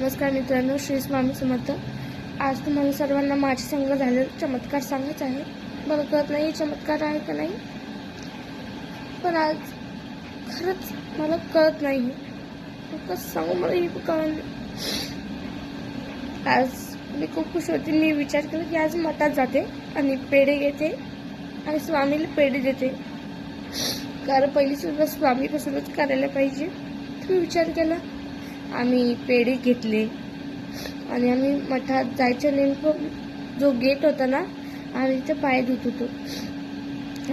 नमस्कार मित्रांनो, श्री स्वामी समर्थ. आज तुम्हाला सर्वांना माझ्या संग झालेला चमत्कार सांगायचा आहे. मला कळत नाही चमत्कार आहे का नाही, पण आज खरंच मला कळत नाही. कसं सांगू, मला हे कळलं. आज मी खूप खुश होते. मी विचार केला की आज मठात जाते आणि पेढे घेते आणि स्वामीला पेढे देते, कारण पहिली सुरुवात स्वामीपासूनच करायला पाहिजे. मी विचार केला, आम्ही पेढे घेतले आणि आम्ही मठात जायचं. नेमकं जो गेट होता ना, आम्ही तिथं पाय धुत होतो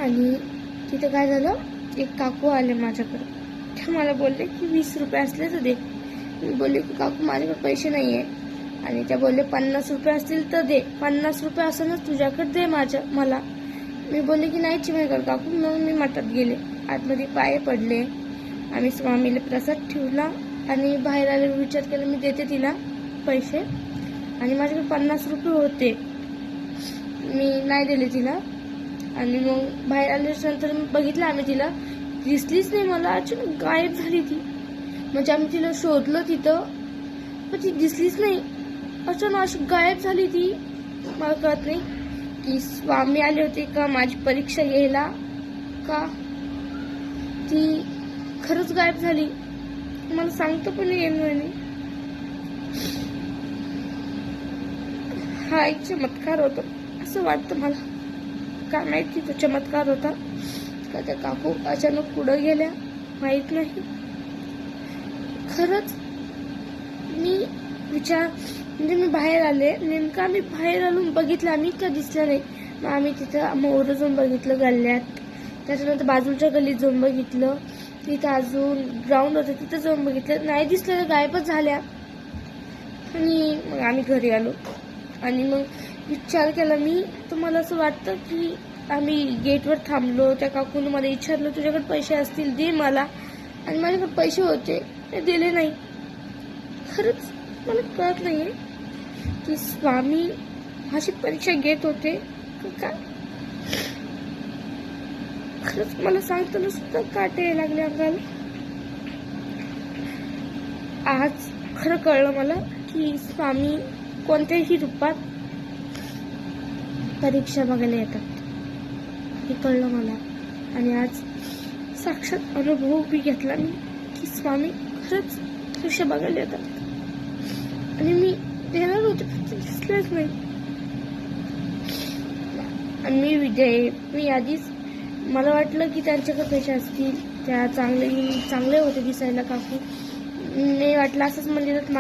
आणि तिथं काय झालं, एक काकू आले माझ्याकडे. ते मला बोलले की 20 रुपये असले तर दे. मी बोलले की काकू माझ्याकडे पैसे नाही आहे. आणि त्या बोलले 50 रुपये असतील तर दे. 50 रुपये असं ना तुझ्याकडे दे मला. मी बोलले की नाही चिमेकर काकू. मग मी मठात गेले, आतमध्ये पाय पडले, आम्ही स्वामीला प्रसाद ठेवला आणि बाहेर आले. विचार केला मी देते तिला पैसे, आणि माझ्याकडे 50 रुपये होते. मी नाही दिले तिला. आणि मग बाहेर आल्यानंतर बघितलं आम्ही तिला, दिसलीच नाही मला. अचानक गायब झाली ती. म्हणजे आम्ही तिला शोधलं तिथं, पण ती दिसलीच नाही. अचानक अशी गायब झाली ती. मला कळत नाही की स्वामी आले होते का माझी परीक्षा घ्यायला, का ती खरंच गायब झाली. मला सांगतो पण येईल म्हणे. हा एक चमत्कार होता असं वाटतं मला. काय माहिती तो चमत्कार होता का त्या काकू अचानक पुढं गेल्या, माहित नाही. खरंच मी म्हणजे मी बाहेर आले. नेमकं आम्ही बाहेर आलो, बघितलं आम्ही, त्या दिसल्या नाही. मग आम्ही तिथं मोर जाऊन बघितलं गल्ल्यात, त्याच्यानंतर बाजूच्या गल्लीत जाऊन बघितलं, तिथं अजून ग्राउंड होतं तिथं जाऊन बघितलं, नाही दिसलं, गायबच झाल्या. आणि मग आम्ही घरी आलो आणि मग विचार केला मी. तर मला असं वाटतं की आम्ही गेटवर थांबलो, त्या काकून मला विचारलं तुझ्याकडे पैसे असतील दे मला, आणि माझ्याकडे पैसे होते ते दिले नाही. खरंच मला कळत नाहीये की स्वामी माझी परीक्षा घेत होते का. खरंच मला सांगताना सुद्धा काटे यायला लागले अंगाला. आज खरं कळलं मला की स्वामी कोणत्याही रूपात परीक्षा बघायला येतात, हे कळलं मला. आणि आज साक्षात अनुभव बी घेतला मी की स्वामी खरंच परीक्षा बघायला येतात. आणि मी देणार होते, दिसलेच नाही. आणि मी आधीच मला वाटलं की त्यांच्याकडे पैसे असतील, त्या चांगले होते दिसायला काकू. नाही वाटलं असंच मंदिरात